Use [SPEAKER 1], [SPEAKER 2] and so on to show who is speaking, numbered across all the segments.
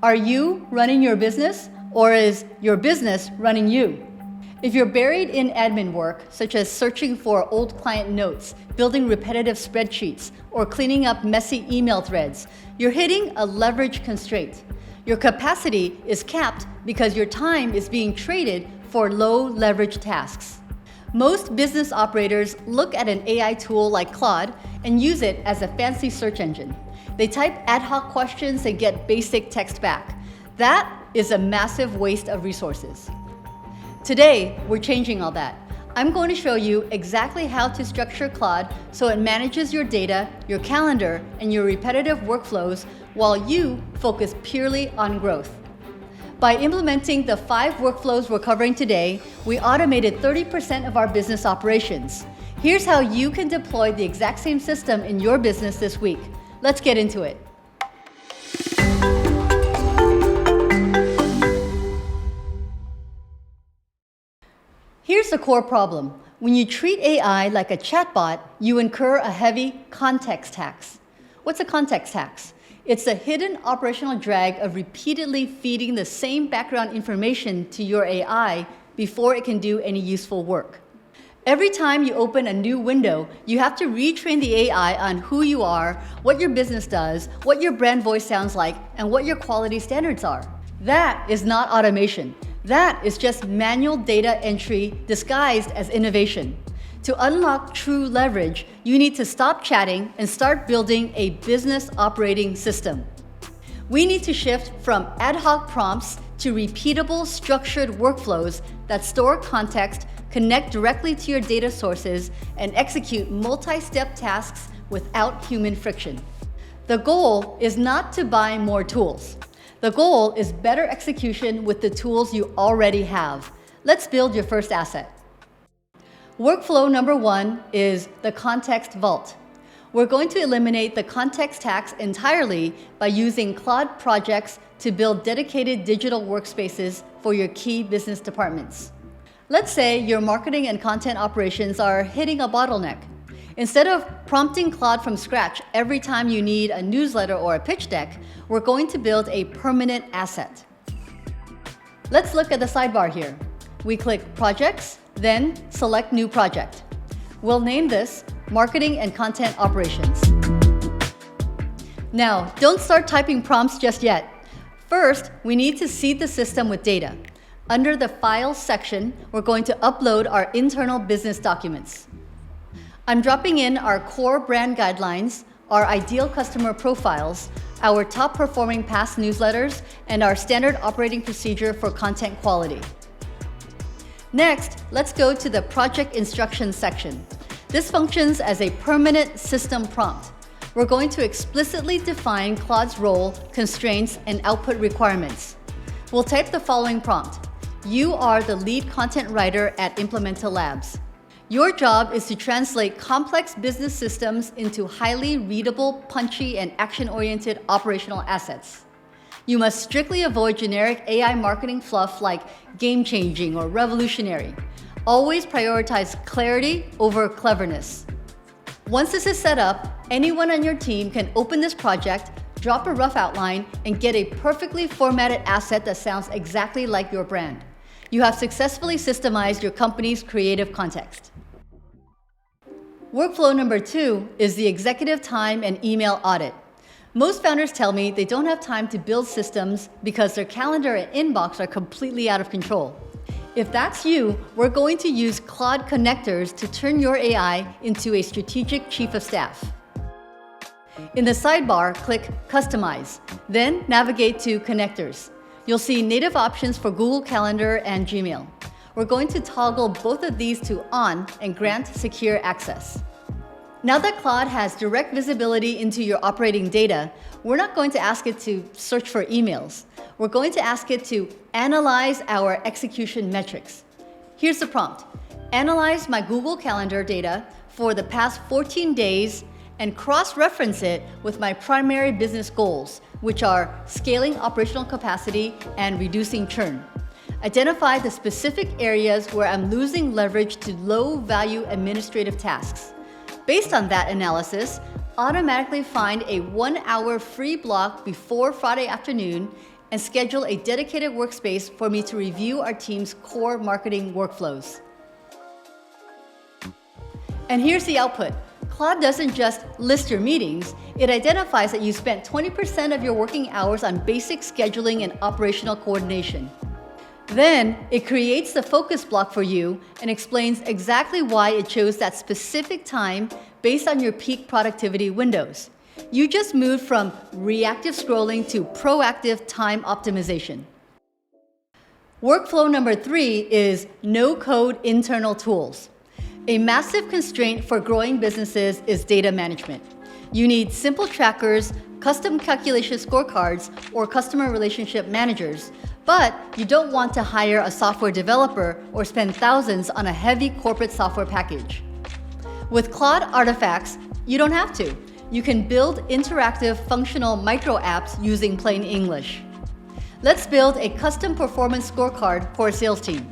[SPEAKER 1] Are you running your business, or is your business running you? If you're buried in admin work, such as searching for old client notes, building repetitive spreadsheets, or cleaning up messy email threads, you're hitting a leverage constraint. Your capacity is capped because your time is being traded for low leverage tasks. Most business operators look at an AI tool like Claude and use it as a fancy search engine. They type ad hoc questions and get basic text back. That is a massive waste of resources. Today, we're changing all that. I'm going to show you exactly how to structure Claude so it manages your data, your calendar, and your repetitive workflows while you focus purely on growth. By implementing the 5 workflows we're covering today, we automated 30% of our business operations. Here's how you can deploy the exact same system in your business this week. Let's get into it. Here's the core problem. When you treat AI like a chatbot, you incur a heavy context tax. What's a context tax? It's a hidden operational drag of repeatedly feeding the same background information to your AI before it can do any useful work. Every time you open a new window, you have to retrain the AI on who you are, what your business does, what your brand voice sounds like, and what your quality standards are. That is not automation. That is just manual data entry disguised as innovation. To unlock true leverage, you need to stop chatting and start building a business operating system. We need to shift from ad hoc prompts to repeatable, structured workflows that store context, connect directly to your data sources, and execute multi-step tasks without human friction. The goal is not to buy more tools. The goal is better execution with the tools you already have. Let's build your first asset. Workflow number 1 is the context vault. We're going to eliminate the context tax entirely by using Claude projects to build dedicated digital workspaces for your key business departments. Let's say your marketing and content operations are hitting a bottleneck. Instead of prompting Claude from scratch every time you need a newsletter or a pitch deck, we're going to build a permanent asset. Let's look at the sidebar here. We click Projects, then select New Project. We'll name this Marketing and Content Operations. Now, don't start typing prompts just yet. First, we need to seed the system with data. Under the Files section, we're going to upload our internal business documents. I'm dropping in our core brand guidelines, our ideal customer profiles, our top performing past newsletters, and our standard operating procedure for content quality. Next, let's go to the Project Instructions section. This functions as a permanent system prompt. We're going to explicitly define Claude's role, constraints, and output requirements. We'll type the following prompt. You are the lead content writer at Implementa Labs. Your job is to translate complex business systems into highly readable, punchy, and action-oriented operational assets. You must strictly avoid generic AI marketing fluff like game-changing or revolutionary. Always prioritize clarity over cleverness. Once this is set up, anyone on your team can open this project, drop a rough outline, and get a perfectly formatted asset that sounds exactly like your brand. You have successfully systemized your company's creative context. Workflow number 2 is the executive time and email audit. Most founders tell me they don't have time to build systems because their calendar and inbox are completely out of control. If that's you, we're going to use Claude connectors to turn your AI into a strategic chief of staff. In the sidebar, click Customize, then navigate to Connectors. You'll see native options for Google Calendar and Gmail. We're going to toggle both of these to on and grant secure access. Now that Claude has direct visibility into your operating data, we're not going to ask it to search for emails. We're going to ask it to analyze our execution metrics. Here's the prompt. Analyze my Google Calendar data for the past 14 days and cross-reference it with my primary business goals, which are scaling operational capacity and reducing churn. Identify the specific areas where I'm losing leverage to low-value administrative tasks. Based on that analysis, automatically find a 1-hour free block before Friday afternoon and schedule a dedicated workspace for me to review our team's core marketing workflows. And here's the output. Claude doesn't just list your meetings, it identifies that you spent 20% of your working hours on basic scheduling and operational coordination. Then, it creates the focus block for you and explains exactly why it chose that specific time based on your peak productivity windows. You just moved from reactive scrolling to proactive time optimization. Workflow number 3 is no-code internal tools. A massive constraint for growing businesses is data management. You need simple trackers, custom calculation scorecards, or customer relationship managers, but you don't want to hire a software developer or spend thousands on a heavy corporate software package. With Claude Artifacts, you don't have to. You can build interactive functional micro apps using plain English. Let's build a custom performance scorecard for a sales team.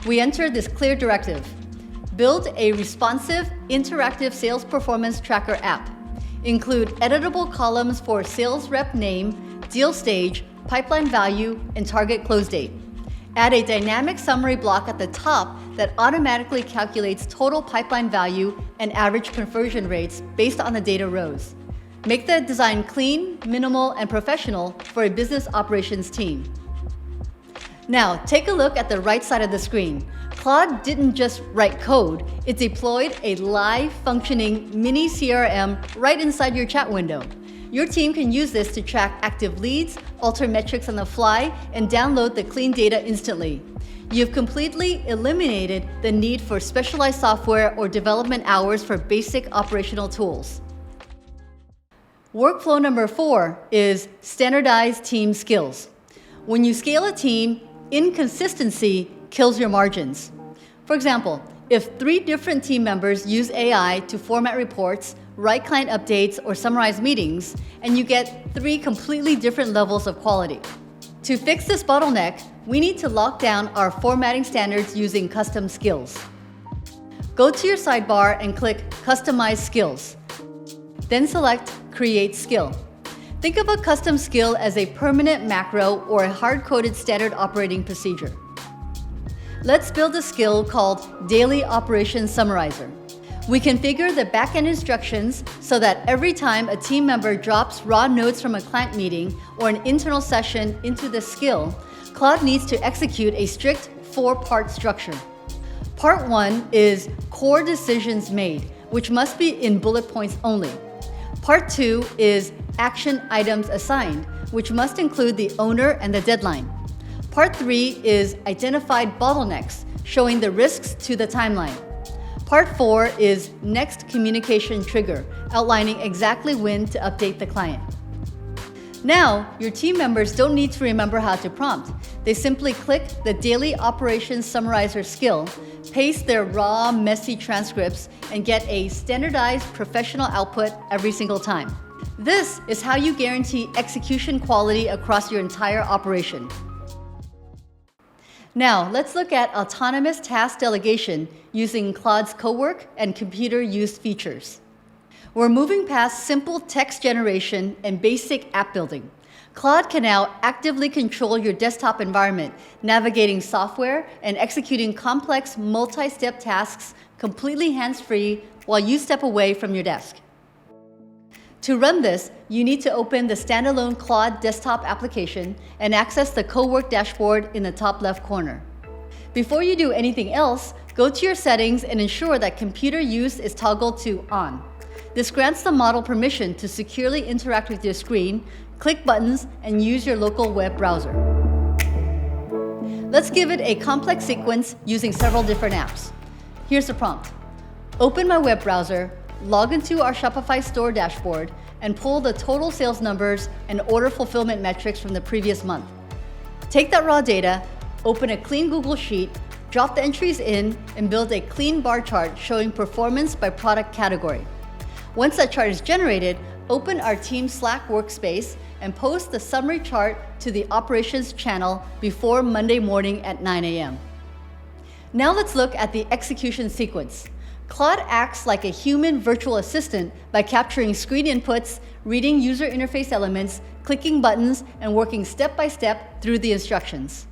[SPEAKER 1] We enter this clear directive. Build a responsive, interactive sales performance tracker app. Include editable columns for sales rep name, deal stage, pipeline value, and target close date. Add a dynamic summary block at the top that automatically calculates total pipeline value and average conversion rates based on the data rows. Make the design clean, minimal, and professional for a business operations team. Now, take a look at the right side of the screen. Claude didn't just write code, it deployed a live functioning mini CRM right inside your chat window. Your team can use this to track active leads, alter metrics on the fly, and download the clean data instantly. You've completely eliminated the need for specialized software or development hours for basic operational tools. Workflow number 4 is standardize team skills. When you scale a team, inconsistency kills your margins. For example, if 3 different team members use AI to format reports, write client updates, or summarize meetings, and you get 3 completely different levels of quality. To fix this bottleneck, we need to lock down our formatting standards using custom skills. Go to your sidebar and click Customize Skills. Then select Create Skill. Think of a custom skill as a permanent macro or a hard-coded standard operating procedure. Let's build a skill called Daily Operations Summarizer. We configure the backend instructions so that every time a team member drops raw notes from a client meeting or an internal session into the skill, Claude needs to execute a strict 4-part structure. Part 1 is core decisions made, which must be in bullet points only. Part 2 is action items assigned, which must include the owner and the deadline. Part 3 is identified bottlenecks, showing the risks to the timeline. Part 4 is next communication trigger, outlining exactly when to update the client. Now, your team members don't need to remember how to prompt. They simply click the Daily Operations Summarizer skill, paste their raw, messy transcripts, and get a standardized professional output every single time. This is how you guarantee execution quality across your entire operation. Now, let's look at autonomous task delegation using Claude's cowork and computer-used features. We're moving past simple text generation and basic app building. Claude can now actively control your desktop environment, navigating software and executing complex multi-step tasks completely hands-free while you step away from your desk. To run this, you need to open the standalone Claude desktop application and access the cowork dashboard in the top left corner. Before you do anything else, go to your settings and ensure that computer use is toggled to on. This grants the model permission to securely interact with your screen, click buttons, and use your local web browser. Let's give it a complex sequence using several different apps. Here's the prompt. Open my web browser, log into our Shopify store dashboard, and pull the total sales numbers and order fulfillment metrics from the previous month. Take that raw data, open a clean Google Sheet, drop the entries in, and build a clean bar chart showing performance by product category. Once that chart is generated, open our team Slack workspace and post the summary chart to the operations channel before Monday morning at 9 a.m. Now let's look at the execution sequence. Claude acts like a human virtual assistant by capturing screen inputs, reading user interface elements, clicking buttons, and working step by step through the instructions.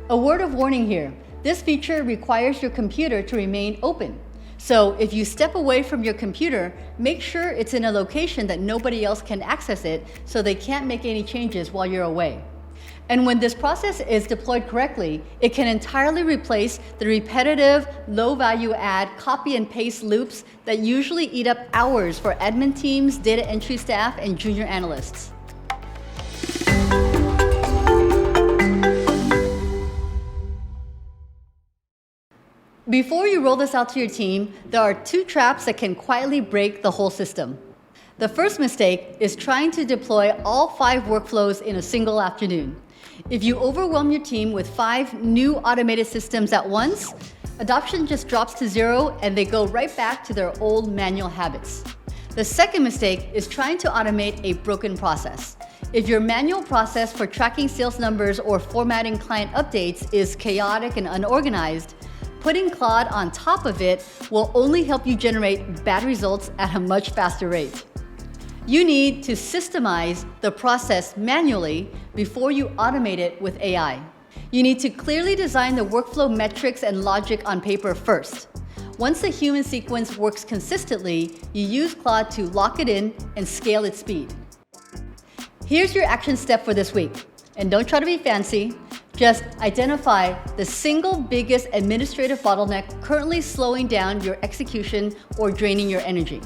[SPEAKER 1] A word of warning here. This feature requires your computer to remain open. So if you step away from your computer, make sure it's in a location that nobody else can access it so they can't make any changes while you're away. And when this process is deployed correctly, it can entirely replace the repetitive, low-value add, copy and paste loops that usually eat up hours for admin teams, data entry staff, and junior analysts. Before you roll this out to your team, there are 2 traps that can quietly break the whole system. The first mistake is trying to deploy all 5 workflows in a single afternoon. If you overwhelm your team with 5 new automated systems at once, adoption just drops to 0 and they go right back to their old manual habits. The second mistake is trying to automate a broken process. If your manual process for tracking sales numbers or formatting client updates is chaotic and unorganized, putting Claude on top of it will only help you generate bad results at a much faster rate. You need to systemize the process manually before you automate it with AI. You need to clearly design the workflow metrics and logic on paper first. Once the human sequence works consistently, you use Claude to lock it in and scale its speed. Here's your action step for this week. And don't try to be fancy. Just identify the single biggest administrative bottleneck currently slowing down your execution or draining your energy.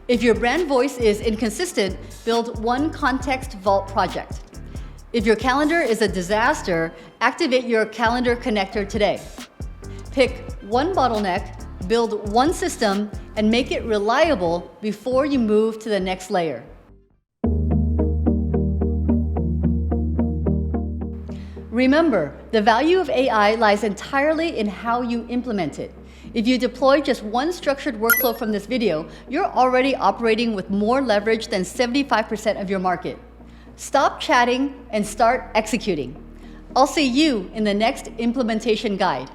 [SPEAKER 1] If your brand voice is inconsistent, build one context vault project. If your calendar is a disaster, activate your calendar connector today. Pick one bottleneck, build one system, and make it reliable before you move to the next layer. Remember, the value of AI lies entirely in how you implement it. If you deploy just one structured workflow from this video, you're already operating with more leverage than 75% of your market. Stop chatting and start executing. I'll see you in the next implementation guide.